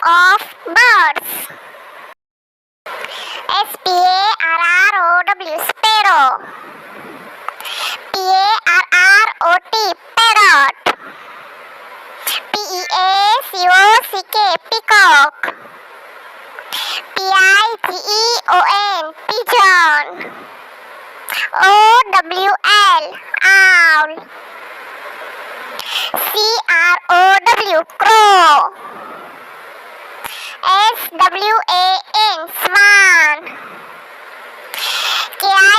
of birds. Sparrow, sparrow. Parrot, parrot. Peacock, peacock. Pigeon, pigeon. Owl, owl. Crow, crow. Swan, swan.